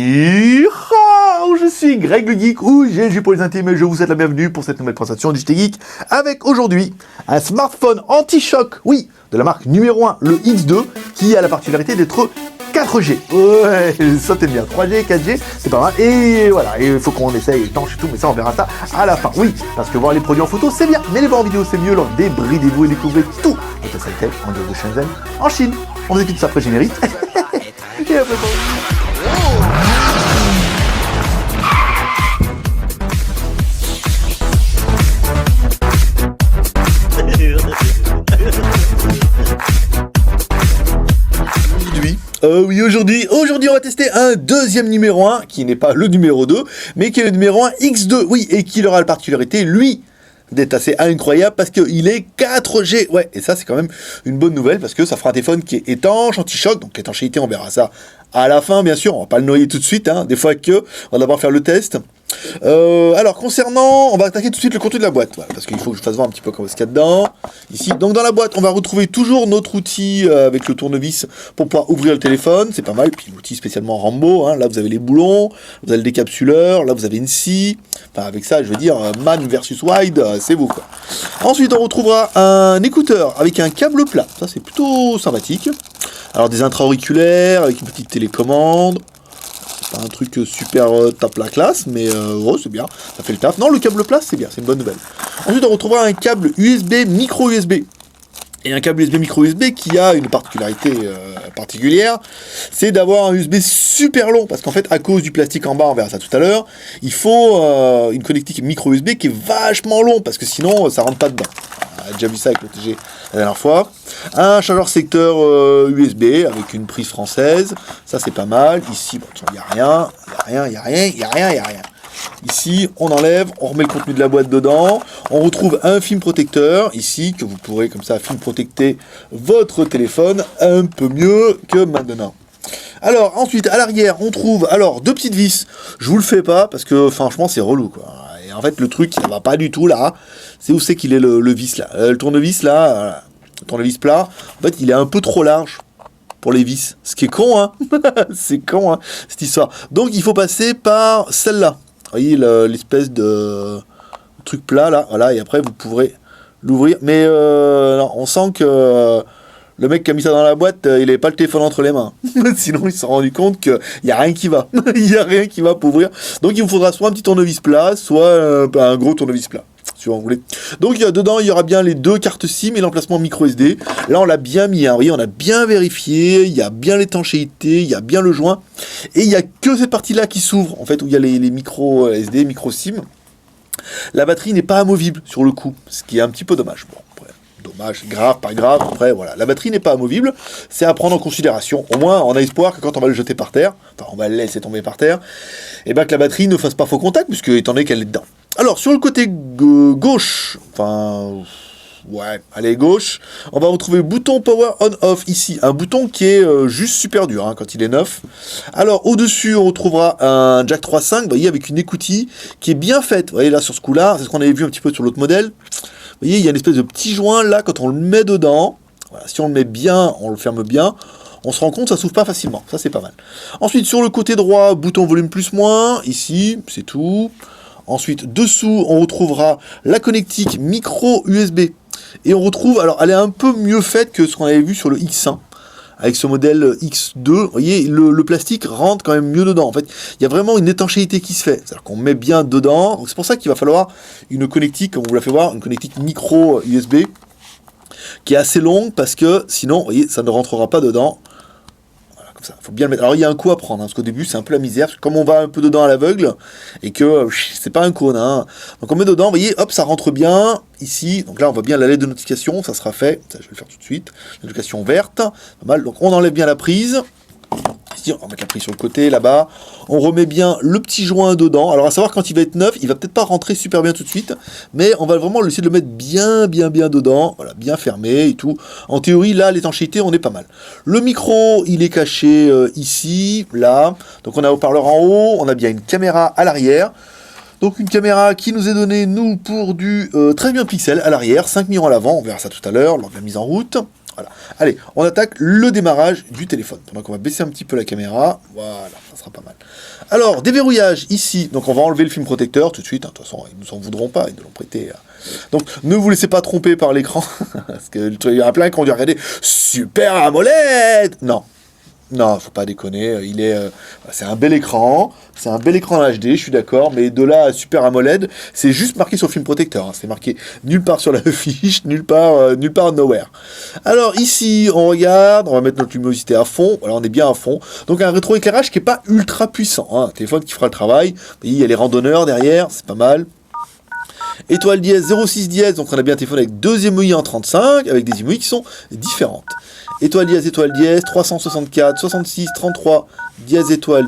Ni hao, je suis Greg le Geek ou GLG pour les intimes et je vous souhaite la bienvenue pour cette nouvelle présentation du JT Geek avec aujourd'hui un smartphone anti-choc, oui, de la marque numéro 1, le X2, qui a la particularité d'être 4G. Ouais, ça t'aime bien. 3G, 4G, c'est pas mal. Et voilà, et il faut qu'on essaye étanche et tout, mais ça on verra ça à la fin. Oui, parce que voir les produits en photo c'est bien, mais les voir en vidéo c'est mieux. Alors débridez-vous et découvrez tout. Et ça tech en direct de Shenzhen, en Chine. On vous écoute ça après générique. Et après aujourd'hui on va tester un deuxième numéro 1 qui n'est pas le numéro 2 mais qui est le numéro 1 X2, oui, et qui aura la particularité, lui, d'être assez incroyable parce qu'il est 4G, ouais, et ça c'est quand même une bonne nouvelle parce que ça fera un téléphone qui est étanche, anti-choc, donc l'étanchéité on verra ça à la fin bien sûr, on va pas le noyer tout de suite, hein, des fois que, on va d'abord faire le test. Alors concernant, on va attaquer tout de suite le contenu de la boîte, voilà, parce qu'il faut que je fasse voir un petit peu ce qu'il y a dedans, ici. Donc dans la boîte, on va retrouver toujours notre outil avec le tournevis pour pouvoir ouvrir le téléphone, c'est pas mal, puis l'outil spécialement Rambo, hein. Là vous avez les boulons, vous avez le décapsuleur, là vous avez une scie, enfin avec ça je veux dire man versus wide, c'est vous quoi. Ensuite on retrouvera un écouteur avec un câble plat, ça c'est plutôt sympathique. Alors des intra-auriculaires avec une petite télécommande. Pas un truc super top la classe, mais oh, c'est bien, ça fait le taf. Non, le câble plat, c'est bien, c'est une bonne nouvelle. Ensuite, on retrouvera un câble USB micro USB. Et un câble USB micro USB qui a une particularité particulière, c'est d'avoir un USB super long, parce qu'en fait, à cause du plastique en bas, on verra ça tout à l'heure, il faut une connectique micro USB qui est vachement long, parce que sinon, ça rentre pas dedans. On a déjà vu ça avec le TG la dernière fois. Un chargeur secteur USB avec une prise française, ça c'est pas mal. Ici, bon, il n'y a rien. Ici, on enlève, on remet le contenu de la boîte dedans. On retrouve un film protecteur, ici, que vous pourrez comme ça film protecter votre téléphone un peu mieux que maintenant. Alors, ensuite, à l'arrière, on trouve alors deux petites vis. Je vous le fais pas, parce que franchement, c'est relou, quoi. Et en fait, le truc, ça va pas du tout, là. C'est où c'est qu'il est le vis, là. Le tournevis, là, voilà. Le tournevis plat, en fait, il est un peu trop large pour les vis. Ce qui est con, hein. C'est con, hein, cette histoire. Donc, il faut passer par celle-là. Vous voyez l'espèce de truc plat là, voilà, et après vous pourrez l'ouvrir. Mais non, on sent que le mec qui a mis ça dans la boîte, il n'avait pas le téléphone entre les mains. Sinon, il s'est rendu compte qu'il n'y a rien qui va. Il n'y a rien qui va pour ouvrir. Donc, il vous faudra soit un petit tournevis plat, soit un gros tournevis plat. Si vous voulez. Donc dedans il y aura bien les deux cartes SIM et l'emplacement micro SD. Là on l'a bien mis, hein. Vous voyez, on a bien vérifié, il y a bien l'étanchéité, il y a bien le joint. Et il n'y a que cette partie-là qui s'ouvre, en fait, où il y a les micro SD, micro SIM. La batterie n'est pas amovible sur le coup, ce qui est un petit peu dommage. Bon, après, dommage, grave, pas grave, après voilà, la batterie n'est pas amovible, c'est à prendre en considération. Au moins on a espoir que quand on va le jeter par terre, enfin on va le laisser tomber par terre, et bien que la batterie ne fasse pas faux contact, puisque étant donné qu'elle est dedans. Alors, sur le côté gauche, enfin, ouais, allez, gauche, on va retrouver le bouton Power On-Off ici, un bouton qui est juste super dur hein, quand il est neuf. Alors, au-dessus, on retrouvera un jack 3.5, vous voyez, avec une écoutille qui est bien faite. Vous voyez, là, sur ce coup-là, c'est ce qu'on avait vu un petit peu sur l'autre modèle. Vous voyez, il y a une espèce de petit joint, là, quand on le met dedans. Voilà, si on le met bien, on le ferme bien. On se rend compte, ça s'ouvre pas facilement. Ça, c'est pas mal. Ensuite, sur le côté droit, bouton volume plus-moins, ici, c'est tout. Ensuite, dessous, on retrouvera la connectique micro USB. Et on retrouve, alors elle est un peu mieux faite que ce qu'on avait vu sur le X1. Avec ce modèle X2, vous voyez, le plastique rentre quand même mieux dedans. En fait, il y a vraiment une étanchéité qui se fait. C'est-à-dire qu'on met bien dedans. Donc c'est pour ça qu'il va falloir une connectique, comme on vous l'a fait voir, une connectique micro USB, qui est assez longue, parce que sinon, vous voyez, ça ne rentrera pas dedans. Comme ça, faut bien le mettre. Alors il y a un coup à prendre, hein, parce qu'au début c'est un peu la misère, parce que comme on va un peu dedans à l'aveugle, et que c'est pas un cône, hein. Donc on met dedans, vous voyez, hop, ça rentre bien, ici, donc là on voit bien la lettre de notification, ça sera fait, ça je vais le faire tout de suite, notification verte, pas mal, donc on enlève bien la prise, ici on va mettre la prise sur le côté, là-bas, on remet bien le petit joint dedans, alors à savoir quand il va être neuf, il va peut-être pas rentrer super bien tout de suite, mais on va vraiment essayer de le mettre bien dedans, voilà, bien fermé et tout. En théorie, là, l'étanchéité, on est pas mal. Le micro, il est caché ici, là, donc on a un haut-parleur en haut, on a bien une caméra à l'arrière, donc une caméra qui nous est donnée, nous, pour du 13 millions de pixels à l'arrière, 5 millions à l'avant, on verra ça tout à l'heure, lors de la mise en route. Voilà. Allez, on attaque le démarrage du téléphone. Pendant qu'on va baisser un petit peu la caméra. Voilà, ça sera pas mal. Alors, déverrouillage ici. Donc, on va enlever le film protecteur tout de suite. De toute façon, ils ne nous en voudront pas. Ils nous l'ont prêté. Donc, ne vous laissez pas tromper par l'écran. Parce qu'il y a plein qui ont dû regarder Super AMOLED. Non. Non, faut pas déconner, c'est un bel écran HD, je suis d'accord, mais de là à Super AMOLED, c'est juste marqué sur le film protecteur, hein, c'est marqué nulle part sur la fiche, nulle part nowhere. Alors ici, on regarde, on va mettre notre luminosité à fond, voilà, on est bien à fond, donc un rétroéclairage qui est pas ultra puissant, hein, un téléphone qui fera le travail, il y a les randonneurs derrière, c'est pas mal. Étoile dièse, 06 dièse, donc on a bien un téléphone avec 2 émouilles en 35, avec des émouilles qui sont différentes. Étoile dièse, 364, 66, 33, dièse, étoile,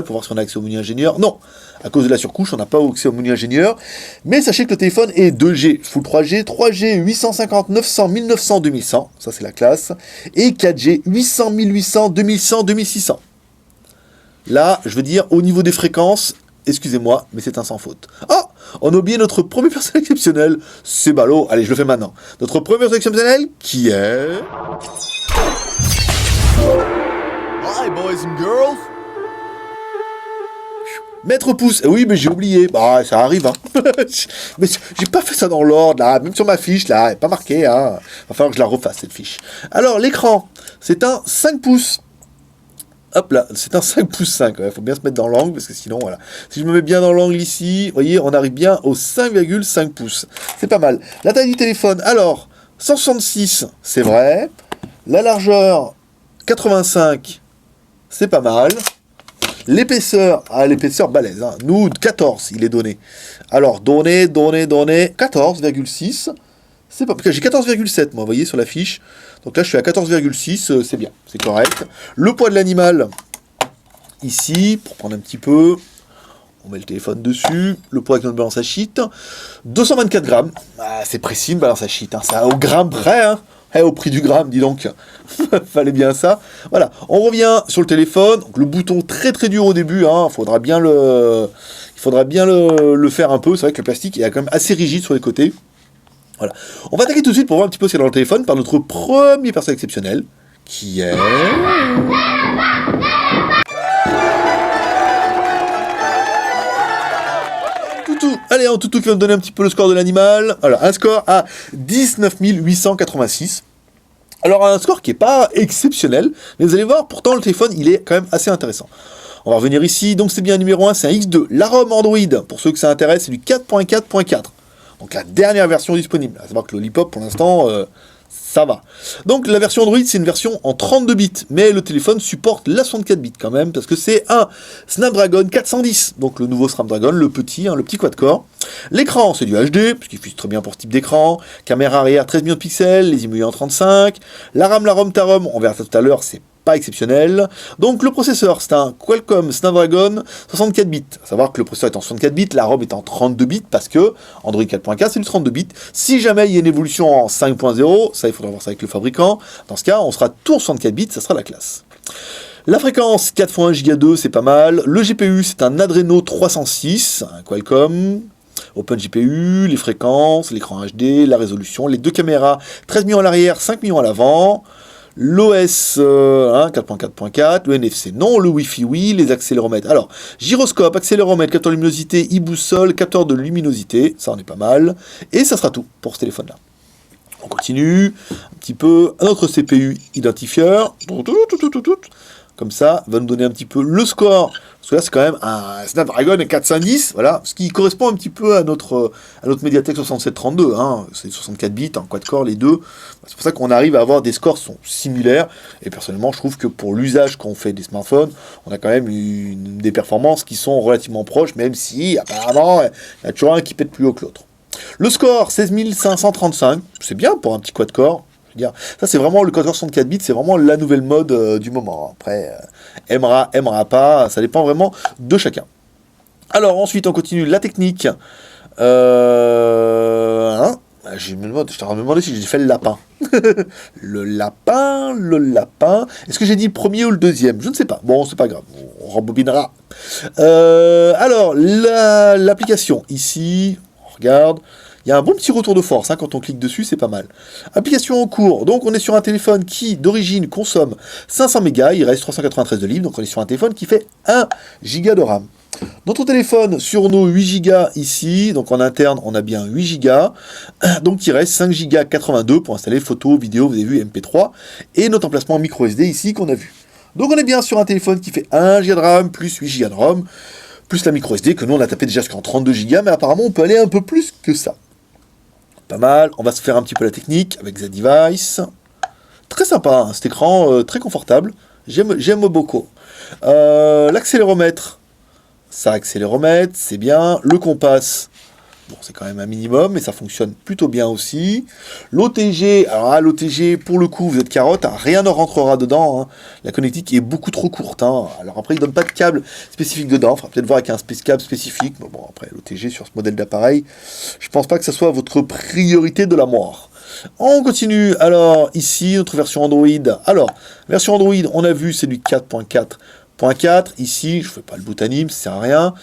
pour voir si on a accès au menu ingénieur. Non, à cause de la surcouche, on n'a pas accès au menu ingénieur. Mais sachez que le téléphone est 2G, full 3G, 3G, 850, 900, 1900, 2100, ça c'est la classe, et 4G, 800, 1800, 2100, 2600. Là, je veux dire, au niveau des fréquences, excusez-moi, mais c'est un sans faute. Oh, on a oublié notre premier personnage exceptionnel. C'est ballot. Allez, je le fais maintenant. Notre premier personnage exceptionnel, qui est... Hi, boys and girls. Maître pouce. Oui, mais j'ai oublié. Bah, ça arrive, hein. Mais j'ai pas fait ça dans l'ordre, là. Même sur ma fiche, là, elle n'est pas marquée, hein. Va falloir que je la refasse, cette fiche. Alors, l'écran, c'est un 5 pouces. Hop là, c'est un 5 pouces 5, il faut bien se mettre dans l'angle, parce que sinon, voilà. Si je me mets bien dans l'angle ici, vous voyez, on arrive bien au 5,5 pouces. C'est pas mal. La taille du téléphone, alors, 166, c'est vrai. La largeur, 85, c'est pas mal. L'épaisseur, l'épaisseur balèze, hein. Nous, 14, il est donné. Alors, donné, 14,6. C'est pas... Parce que j'ai 14,7, moi, vous voyez, sur la fiche. Donc là, je suis à 14,6, c'est bien, c'est correct. Le poids de l'animal, ici, pour prendre un petit peu, on met le téléphone dessus, le poids avec notre balance à sheet, 224 grammes. Ah, c'est précis, une balance à sheet, hein, ça au gramme près, hein. Au prix du gramme, dis donc, fallait bien ça. Voilà, on revient sur le téléphone, donc le bouton très très dur au début, hein, il faudra bien le faire un peu, c'est vrai que le plastique est quand même assez rigide sur les côtés. Voilà. On va attaquer tout de suite pour voir un petit peu ce qu'il y a dans le téléphone par notre premier personnage exceptionnel, qui est... Toutou. Allez, un toutou qui va me donner un petit peu le score de l'animal. Alors, un score à 19 886. Alors, un score qui n'est pas exceptionnel, mais vous allez voir, pourtant, le téléphone, il est quand même assez intéressant. On va revenir ici, donc c'est bien numéro 1, c'est un X2. La ROM Android, pour ceux que ça intéresse, c'est du 4.4.4. Donc la dernière version disponible. À savoir que le Lollipop, pour l'instant, ça va. Donc la version Android, c'est une version en 32 bits. Mais le téléphone supporte la 64 bits quand même, parce que c'est un Snapdragon 410. Donc le nouveau Snapdragon, le petit quad-core. L'écran, c'est du HD, parce qu'il fiche très bien pour ce type d'écran. Caméra arrière, 13 millions de pixels, les émouillés en 35. La RAM, ta ROM, on verra ça tout à l'heure, c'est pas exceptionnel. Donc le processeur, c'est un Qualcomm Snapdragon 64 bits. À savoir que le processeur est en 64 bits, la ROM est en 32 bits, parce que Android 4.4, c'est du 32 bits. Si jamais il y a une évolution en 5.0, ça il faudra voir ça avec le fabricant. Dans ce cas, on sera tout en 64 bits, ça sera la classe. La fréquence, 4x1 Go 2, c'est pas mal. Le GPU, c'est un Adreno 306, un Qualcomm. Open GPU, les fréquences, l'écran HD, la résolution, les deux caméras, 13 millions à l'arrière, 5 millions à l'avant. L'OS 4.4.4, le NFC non, le Wi-Fi oui, les accéléromètres. Alors, gyroscope, accéléromètre, capteur de luminosité, e-boussole, capteur de luminosité, ça en est pas mal. Et ça sera tout pour ce téléphone-là. On continue, un petit peu, notre CPU identifieur, comme ça, va nous donner un petit peu le score. Parce que là, c'est quand même un Snapdragon 410, voilà, ce qui correspond un petit peu à notre Mediatek 6732, hein, c'est 64 bits, en quad-core, les deux. C'est pour ça qu'on arrive à avoir des scores qui sont similaires. Et personnellement, je trouve que pour l'usage qu'on fait des smartphones, on a quand même des performances qui sont relativement proches, même si, apparemment, il y a toujours un qui pète plus haut que l'autre. Le score, 16 535, c'est bien pour un petit quad-core. Je veux dire, ça c'est vraiment le quad-core 64 bits, c'est vraiment la nouvelle mode du moment. Après, aimera pas, ça dépend vraiment de chacun. Alors ensuite on continue la technique. Je t'aurais demandé si j'ai fait le lapin. le lapin. Est-ce que j'ai dit le premier ou le deuxième? Je ne sais pas. Bon, c'est pas grave, on rembobinera. Alors, l'application, ici, on regarde. Il y a un bon petit retour de force, hein, quand on clique dessus, c'est pas mal. Application en cours, donc on est sur un téléphone qui, d'origine, consomme 500 mégas, il reste 393 de libre, donc on est sur un téléphone qui fait 1 giga de RAM. Notre téléphone, sur nos 8 Go ici, donc en interne, on a bien 8 Go, donc il reste 5 Go 82 pour installer photos, vidéos, vous avez vu, MP3, et notre emplacement micro SD ici qu'on a vu. Donc on est bien sur un téléphone qui fait 1 Go de RAM, plus 8 Go de ROM, plus la micro SD, que nous on a tapé déjà jusqu'en 32 Go, mais apparemment on peut aller un peu plus que ça. Pas mal, on va se faire un petit peu la technique avec The Device. Très sympa, hein, cet écran, très confortable, j'aime beaucoup. L'accéléromètre. Ça, accéléromètre, c'est bien. Le compas, bon, c'est quand même un minimum, mais ça fonctionne plutôt bien aussi. L'OTG, alors là, l'OTG, pour le coup, vous êtes carotte, hein, rien ne rentrera dedans. Hein. La connectique est beaucoup trop courte. Hein. Alors après, il ne donne pas de câble spécifique dedans. Il faudra peut-être voir avec un câble spécifique. Mais bon, après, l'OTG sur ce modèle d'appareil, je pense pas que ce soit votre priorité de la mort. On continue. Alors, ici, notre version Android. Alors, version Android, on a vu, c'est du 4.4. Ici, je ne fais pas le bout anime, ça sert à rien.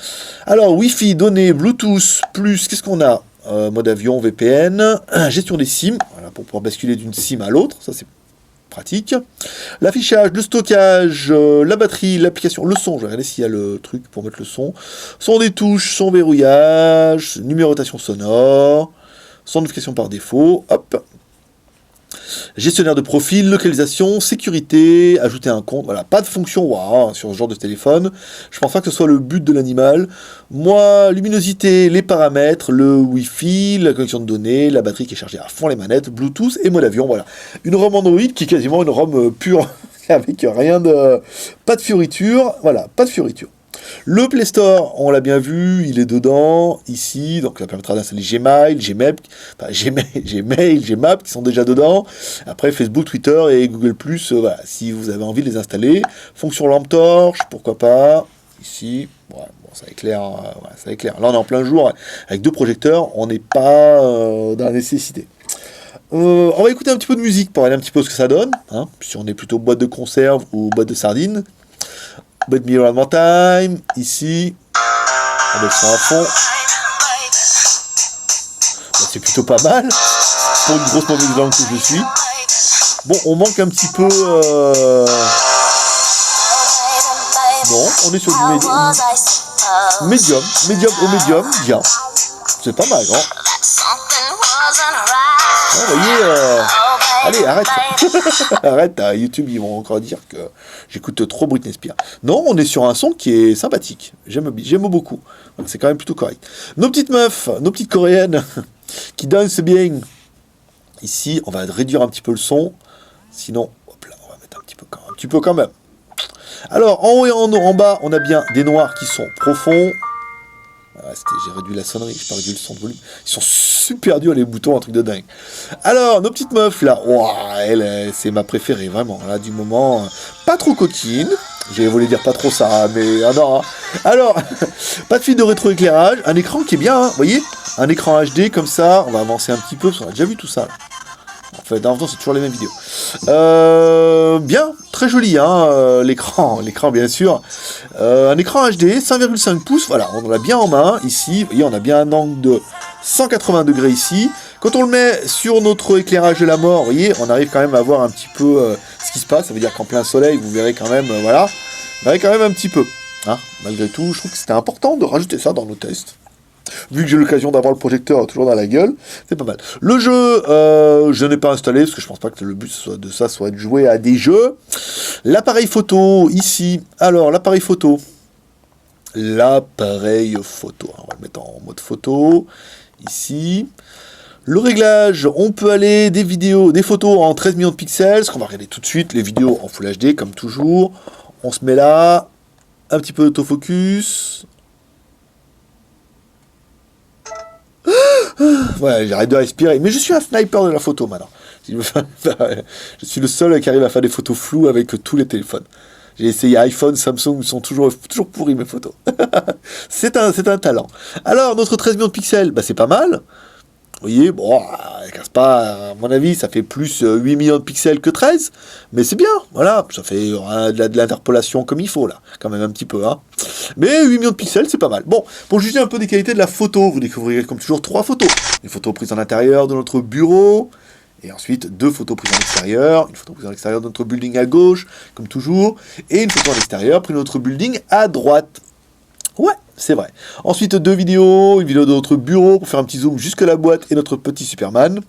Alors, Wi-Fi, données, Bluetooth, plus, qu'est-ce qu'on a mode avion, VPN, gestion des SIM, voilà, pour pouvoir basculer d'une SIM à l'autre, ça c'est pratique. L'affichage, le stockage, la batterie, l'application, le son, je vais regarder s'il y a le truc pour mettre le son. Son des touches, son verrouillage, numérotation sonore, son notification par défaut, hop. Gestionnaire de profil, localisation, sécurité, ajouter un compte, voilà, pas de fonction wow, sur ce genre de téléphone. Je pense pas que ce soit le but de l'animal. Moi, luminosité, les paramètres, le Wi-Fi, la connexion de données, la batterie qui est chargée à fond, les manettes, Bluetooth et mode avion, voilà. Une ROM Android qui est quasiment une ROM pure, avec rien de... pas de fioriture, voilà, pas de fioriture. Le Play Store, on l'a bien vu, il est dedans, ici, donc ça permettra d'installer Gmail, Gmap, qui sont déjà dedans. Après, Facebook, Twitter et Google+, voilà, si vous avez envie de les installer. Fonction lampe torche, pourquoi pas, ici, ouais, bon, ça éclaire, ouais, ça éclaire. Là, on est en plein jour, avec 2 projecteurs, on n'est pas dans la nécessité. On va écouter un petit peu de musique pour aller un petit peu ce que ça donne, hein, si on est plutôt boîte de conserve ou boîte de sardines. But Me Around My Time, ici, on met le son à fond. Bon, c'est plutôt pas mal, pour une grosse mauvaise langue que je suis. Bon, on manque un petit peu... Non, on est sur du médium, bien. C'est pas mal, hein. Vous voyez, allez, arrête. Arrête, à YouTube, ils vont encore dire que j'écoute trop Britney Spears. Non, on est sur un son qui est sympathique. J'aime beaucoup. C'est quand même plutôt correct. Nos petites meufs, nos petites coréennes, qui dansent bien. Ici, on va réduire un petit peu le son. Sinon, hop là, on va mettre un petit peu quand même. Alors, en haut et en bas, on a bien des noirs qui sont profonds. Voilà, j'ai réduit la sonnerie, j'ai pas réduit le son de volume. Ils sont super durs les boutons, un truc de dingue. Alors, nos petites meufs là, elle, c'est ma préférée, vraiment. Là, du moment, pas trop coquine. J'ai voulu dire pas trop ça, mais non. Hein. Alors, pas de fil de rétroéclairage, un écran qui est bien, hein, vous voyez, un écran HD comme ça. On va avancer un petit peu, parce qu'on a déjà vu tout ça. Là. En fait, en même temps, c'est toujours les mêmes vidéos. Bien, très joli, hein, l'écran bien sûr. Un écran HD, 5,5 pouces, voilà, on l'a bien en main, ici, vous voyez, on a bien un angle de 180 degrés ici. Quand on le met sur notre éclairage de la mort, vous voyez, on arrive quand même à voir un petit peu ce qui se passe. Ça veut dire qu'en plein soleil, vous verrez quand même, voilà, vous verrez quand même un petit peu. Hein, malgré tout, je trouve que c'était important de rajouter ça dans nos tests. Vu que j'ai l'occasion d'avoir le projecteur toujours dans la gueule, c'est pas mal. Le jeu, je n'ai pas installé, parce que je pense pas que le but de ça soit de jouer à des jeux. L'appareil photo, ici. Alors, l'appareil photo. On va le mettre en mode photo, ici. Le réglage, on peut aller des photos en 13 millions de pixels, ce qu'on va regarder tout de suite, les vidéos en Full HD, comme toujours. On se met là, un petit peu d'autofocus. Voilà, j'arrête de respirer. Mais je suis un sniper de la photo maintenant. Je suis le seul qui arrive à faire des photos floues avec tous les téléphones. J'ai essayé iPhone, Samsung, ils sont toujours pourris mes photos. C'est un talent. Alors, notre 13 millions de pixels, bah, c'est pas mal. Vous voyez, bon, elle casse pas, à mon avis, ça fait plus 8 millions de pixels que 13, mais c'est bien, voilà, ça fait de l'interpolation comme il faut, là, quand même un petit peu, hein. Mais 8 millions de pixels, c'est pas mal. Bon, pour juger un peu des qualités de la photo, vous découvrirez comme toujours 3 photos. Une photo prise en intérieur de notre bureau, et ensuite 2 photos prises en extérieur, une photo prise en extérieur de notre building à gauche, comme toujours, et une photo en extérieur prise de notre building à droite. Ouais, c'est vrai. Ensuite, 2 vidéos, une vidéo de notre bureau pour faire un petit zoom jusque la boîte et notre petit Superman.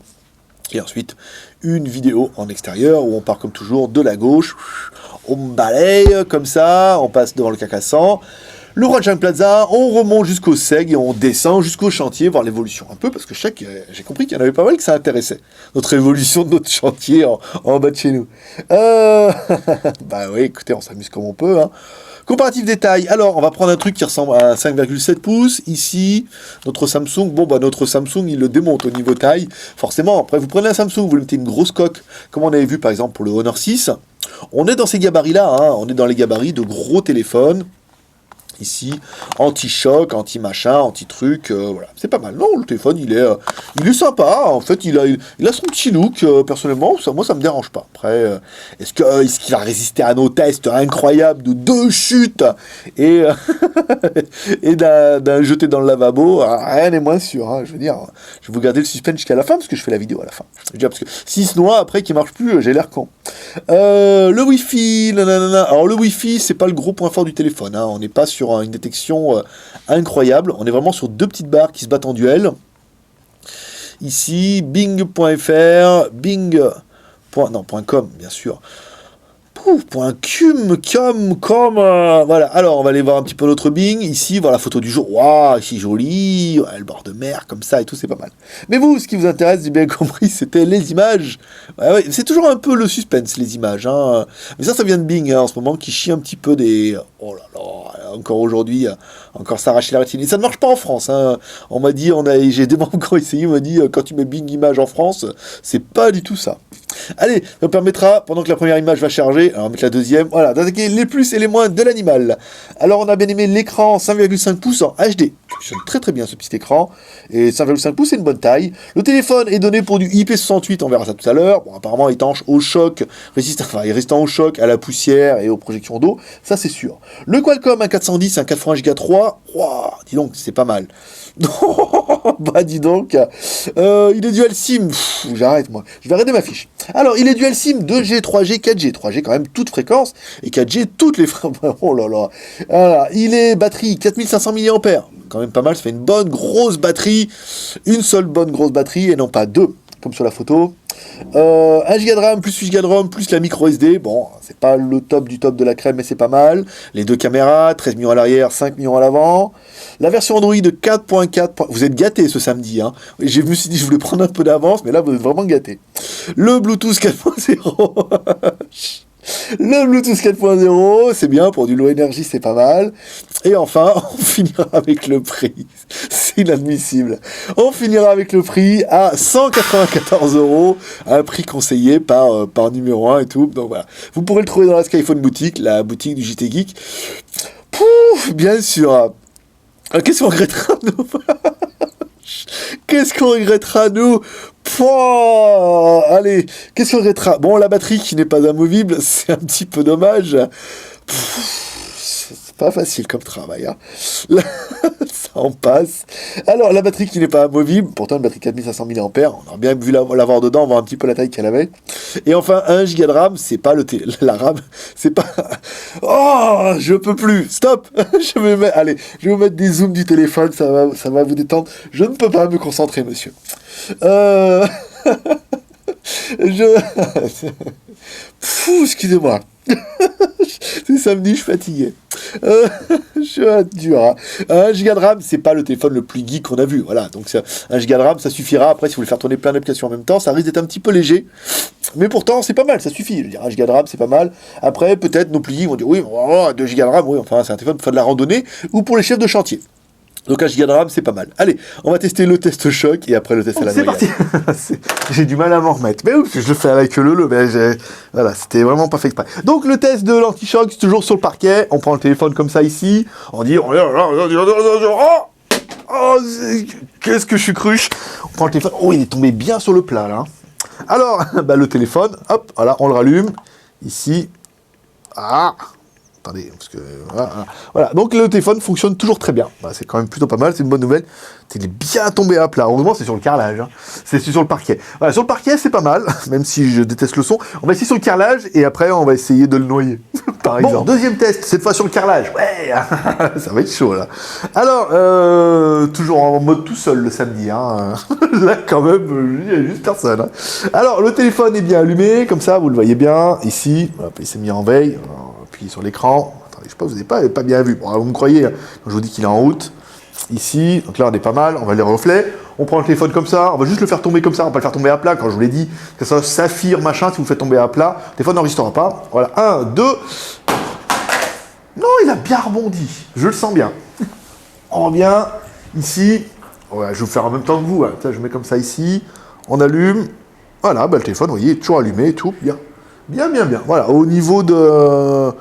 Et ensuite, une vidéo en extérieur où on part comme toujours de la gauche, on balaye comme ça, on passe devant le Carcassonne, le Rajang Plaza, on remonte jusqu'au SEG et on descend jusqu'au chantier, voir l'évolution un peu, parce que j'ai compris qu'il y en avait pas mal que ça intéressait, notre évolution de notre chantier en bas de chez nous. Bah oui, écoutez, on s'amuse comme on peut, hein. Comparatif détail, alors on va prendre un truc qui ressemble à 5,7 pouces, ici, notre Samsung, bon bah notre Samsung il le démonte au niveau taille, forcément, après vous prenez un Samsung, vous lui mettez une grosse coque, comme on avait vu par exemple pour le Honor 6, on est dans ces gabarits là, hein, on est dans les gabarits de gros téléphones, ici, anti-choc, anti-machin, anti-truc, voilà, c'est pas mal. Non, le téléphone, il est sympa, en fait, il a son petit look, personnellement, moi, ça me dérange pas. Après, est-ce qu'il va résister à nos tests incroyables de 2 chutes et, et d'un jeté dans le lavabo, rien n'est moins sûr, hein, je veux dire, je vais vous garder le suspense jusqu'à la fin, parce que je fais la vidéo à la fin. Je veux dire, parce que s'il se noie, après, qu'il marche plus, j'ai l'air con. Le Wi-Fi, nanana. Alors le Wi-Fi, c'est pas le gros point fort du téléphone, hein. On n'est pas sur une détection incroyable, on est vraiment sur 2 petites barres qui se battent en duel. Ici, bing.fr, .com, bien sûr. Voilà, alors on va aller voir un petit peu notre Bing, ici, voir la photo du jour, waouh, c'est joli, ouais, le bord de mer, comme ça et tout, c'est pas mal. Mais vous, ce qui vous intéresse, j'ai bien compris, c'était les images. Ouais, c'est toujours un peu le suspense, les images, hein. Mais ça vient de Bing, hein, en ce moment, qui chie un petit peu des... Oh là là, encore aujourd'hui, encore s'arracher la rétine. Et ça ne marche pas en France, hein. On m'a dit, j'ai des membres qui ont essayé, on m'a dit, quand tu mets Bing Images en France, c'est pas du tout ça. Allez, ça me permettra, pendant que la première image va charger, alors on va mettre la deuxième, voilà, d'attaquer les plus et les moins de l'animal. Alors on a bien aimé l'écran 5,5 pouces en HD. Ça fonctionne très très bien ce petit écran. Et 5,5 pouces c'est une bonne taille. Le téléphone est donné pour du IP68, on verra ça tout à l'heure. Bon, apparemment étanche au choc, résistant au choc, à la poussière et aux projections d'eau, ça c'est sûr. Le Qualcomm, un 410, un 80 Go 3, wow, dis donc, c'est pas mal. Bah dis donc, il est dual SIM, j'arrête moi, je vais arrêter ma fiche. Alors il est dual SIM 2G, 3G, 4G, 3G quand même toute fréquence, et 4G toutes les fréquences, oh là là. Voilà, il est batterie 4500 mAh, quand même pas mal, ça fait une bonne grosse batterie, une seule bonne grosse batterie, et non pas 2, comme sur la photo. 1 Go de RAM plus 8 Go de ROM plus la micro SD, bon, c'est pas le top du top de la crème, mais c'est pas mal. Les 2 caméras, 13 millions à l'arrière, 5 millions à l'avant. La version Android de 4.4, vous êtes gâtés ce samedi, hein. Je me suis dit, je voulais prendre un peu d'avance, mais là, vous êtes vraiment gâtés. Le Bluetooth 4.0. Le Bluetooth 4.0, c'est bien, pour du low énergie, c'est pas mal. Et enfin, on finira avec le prix. C'est inadmissible. On finira avec le prix à 194 €, un prix conseillé par numéro 1 et tout. Donc voilà. Vous pourrez le trouver dans la Skyphone boutique, la boutique du JT Geek. Pouf, bien sûr. Qu'est-ce qu'on regrettera, nous? Qu'est-ce qu'on regrettera, nous? Pouah, allez, qu'est-ce qu'on regrettera? Bon, la batterie qui n'est pas amovible, c'est un petit peu dommage. C'est pas facile comme travail, hein. Ça en passe. Alors, la batterie qui n'est pas amovible, pourtant une batterie 4500 mAh, on aurait bien vu l'avoir dedans, voir un petit peu la taille qu'elle avait. Et enfin, 1 Go de RAM, c'est pas la RAM, c'est pas... Oh, je peux plus, stop. Allez, je vais vous mettre des zooms du téléphone, ça va vous détendre. Je ne peux pas me concentrer, monsieur. Excusez-moi. C'est samedi, je suis fatigué. Je suis dur, hein. 1 Go de RAM, c'est pas le téléphone le plus geek qu'on a vu. Voilà, donc 1 Go de RAM, ça suffira. Après, si vous voulez faire tourner plein d'applications en même temps, ça risque d'être un petit peu léger. Mais pourtant, c'est pas mal, ça suffit. Je veux dire, 1 Go de RAM, c'est pas mal. Après, peut-être nos plus geeks vont dire oui, 2 Go de RAM, oui, enfin, c'est un téléphone pour faire de la randonnée ou pour les chefs de chantier. Donc 1 Go de RAM, c'est pas mal. Allez, on va tester le test choc et après le test à la noyade. C'est parti. J'ai du mal à m'en remettre. Mais oui, je le fais avec le mais voilà, c'était vraiment pas fait exprès. Donc le test de l'anti-choc, c'est toujours sur le parquet. On prend le téléphone comme ça ici. On dit... Oh, qu'est-ce que je suis cruche. On prend le téléphone. Oh, il est tombé bien sur le plat, là. Alors, bah, le téléphone, hop, voilà, on le rallume. Ici. Ah, attendez, parce que... Voilà, donc le téléphone fonctionne toujours très bien. Bah, c'est quand même plutôt pas mal, c'est une bonne nouvelle. Il est bien tombé à plat. Heureusement, c'est sur le carrelage. Hein. C'est sur le parquet. Voilà, sur le parquet, c'est pas mal, même si je déteste le son. On va essayer sur le carrelage et après, on va essayer de le noyer, par exemple. Bon, deuxième test, cette fois sur le carrelage. Ouais, ça va être chaud, là. Alors, toujours en mode tout seul le samedi. Hein. Là, quand même, il n'y a juste personne. Hein. Alors, le téléphone est bien allumé, comme ça, vous le voyez bien. Ici, hop, il s'est mis en veille. Puis sur l'écran. Attendez, je sais pas, vous n'avez pas bien vu. Bon, vous me croyez, hein, quand je vous dis qu'il est en route. Ici, donc là on est pas mal, on va les reflets, on prend le téléphone comme ça, on va juste le faire tomber comme ça, on va pas le faire tomber à plat, quand je vous l'ai dit, que ça saphir, machin, si vous le faites tomber à plat, le téléphone n'enregistrera pas. Voilà, 1, 2, non, il a bien rebondi, je le sens bien. On revient, ici, ouais, je vais vous faire en même temps que vous, hein. Je mets comme ça ici, on allume, voilà, bah, le téléphone, vous voyez, toujours allumé et tout, bien, voilà, au niveau de...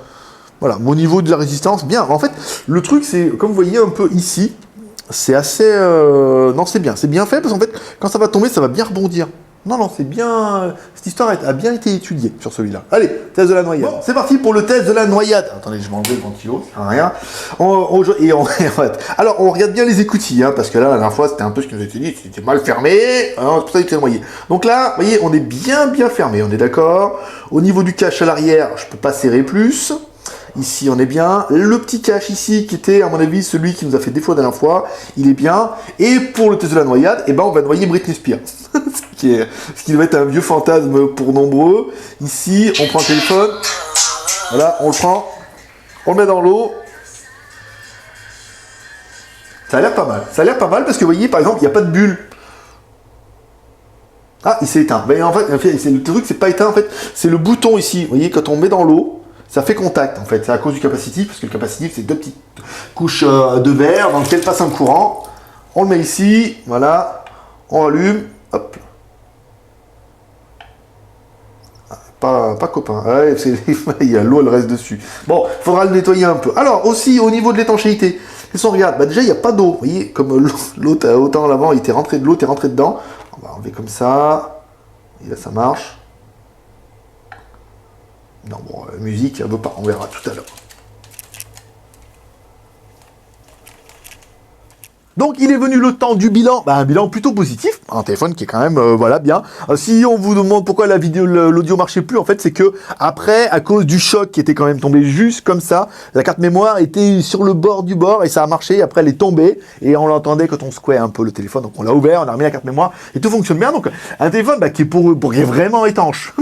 Voilà, au niveau de la résistance, bien. En fait, le truc, c'est, comme vous voyez un peu ici, c'est assez... Non, c'est bien fait, parce qu'en fait, quand ça va tomber, ça va bien rebondir. Non, c'est bien... Cette histoire a bien été étudiée sur celui-là. Allez, test de la noyade. Bon, c'est parti pour le test de la noyade. Attendez, je vais enlever le ventilo, ça sert à rien. Alors, on regarde bien les écoutilles, hein, parce que là, la dernière fois, c'était un peu ce qui nous a été dit, c'était mal fermé, hein, c'est pour ça qu'il était noyé. Donc là, vous voyez, on est bien fermé, on est d'accord. Au niveau du cache à l'arrière, je peux pas serrer plus. Ici, on est bien. Le petit cache ici, qui était, à mon avis, celui qui nous a fait défaut la dernière fois, il est bien. Et pour le test de la noyade, eh ben, on va noyer Britney Spears. ce qui doit être un vieux fantasme pour nombreux. Ici, on prend le téléphone. Voilà, on le prend. On le met dans l'eau. Ça a l'air pas mal. Parce que, vous voyez, par exemple, il n'y a pas de bulle. Ah, il s'est éteint. Ben, en fait, le truc, c'est pas éteint, en fait. C'est le bouton ici. Vous voyez, quand on met dans l'eau, ça fait contact en fait, c'est à cause du capacitif, parce que le capacitif c'est deux petites couches de verre dans lesquelles passe un courant. On le met ici, voilà, on allume, hop. Pas copain, ouais, il y a l'eau, elle reste dessus. Bon, il faudra le nettoyer un peu. Alors aussi au niveau de l'étanchéité, qu'est-ce qu'on regarde? Bah déjà il n'y a pas d'eau, vous voyez, comme l'autre autant l'avant, il était rentré de l'eau, t'es rentré dedans. On va enlever comme ça, et là ça marche. Non, bon, musique, elle veut pas, on verra tout à l'heure. Donc il est venu le temps du bilan, un bilan plutôt positif, un téléphone qui est quand même voilà bien. Si on vous demande pourquoi la vidéo, l'audio marchait plus, en fait c'est que après, à cause du choc qui était quand même tombé juste comme ça, la carte mémoire était sur le bord du bord et ça a marché. Et après elle est tombée et on l'entendait quand on secouait un peu le téléphone. Donc on l'a ouvert, on a remis la carte mémoire et tout fonctionne bien. Donc un téléphone qui est vraiment étanche,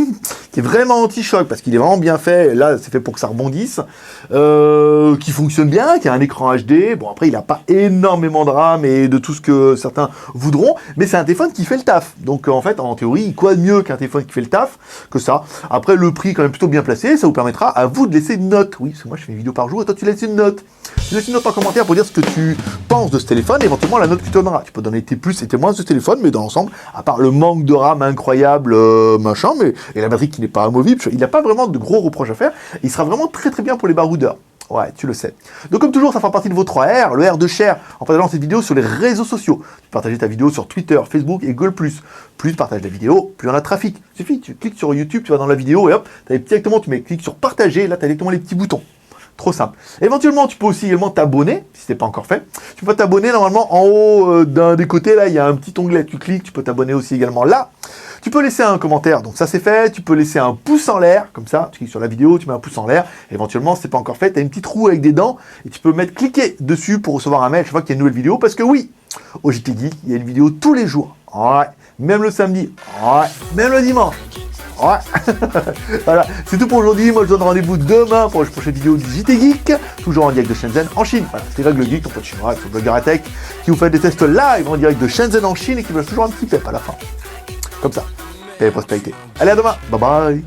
qui est vraiment anti-choc parce qu'il est vraiment bien fait. Là c'est fait pour que ça rebondisse, qui fonctionne bien, qui a un écran HD. Bon après il n'a pas énormément de RAM et de tout ce que certains voudront, mais c'est un téléphone qui fait le taf. Donc en fait, en théorie, quoi de mieux qu'un téléphone qui fait le taf que ça. Après, le prix est quand même plutôt bien placé, ça vous permettra à vous de laisser une note. Oui, parce que moi je fais une vidéo par jour et toi tu laisses une note. Tu laisses une note en commentaire pour dire ce que tu penses de ce téléphone et éventuellement la note que tu donneras. Tu peux donner tes plus et tes moins de ce téléphone, mais dans l'ensemble, à part le manque de RAM incroyable, machin, et la batterie qui n'est pas amovible, il n'a pas vraiment de gros reproches à faire. Il sera vraiment très bien pour les baroudeurs. Ouais, tu le sais. Donc comme toujours, ça fera partie de votre R, le R de share, en partageant cette vidéo sur les réseaux sociaux. Tu partages ta vidéo sur Twitter, Facebook et Google+. Plus tu partages la vidéo, plus on a de trafic. Il suffit, tu cliques sur YouTube, tu vas dans la vidéo et hop, directement tu cliques sur partager, là tu as directement les petits boutons. Trop simple. Éventuellement, tu peux aussi également t'abonner, si ce n'est pas encore fait. Tu peux t'abonner normalement en haut d'un des côtés, là, il y a un petit onglet, tu cliques, tu peux t'abonner aussi également là. Tu peux laisser un commentaire, donc ça c'est fait. Tu peux laisser un pouce en l'air, comme ça, tu cliques sur la vidéo, tu mets un pouce en l'air. Éventuellement, si ce n'est pas encore fait, tu as une petite roue avec des dents et tu peux cliquer dessus pour recevoir un mail chaque fois qu'il y a une nouvelle vidéo. Parce que oui, au JT Geek, il y a une vidéo tous les jours. Ouais, même le samedi. Ouais, même le dimanche. Ouais. Voilà, c'est tout pour aujourd'hui. Moi, je donne rendez-vous demain pour une prochaine vidéo du JT Geek, toujours en direct de Shenzhen, en Chine. Voilà, c'est Greg le Geek, ton pote chinois, avec son blogueur à tech, qui vous fait des tests live en direct de Shenzhen en Chine et qui vous lâche toujours un petit pep à la fin. Comme ça. Et prospérité. Allez, à demain. Bye bye.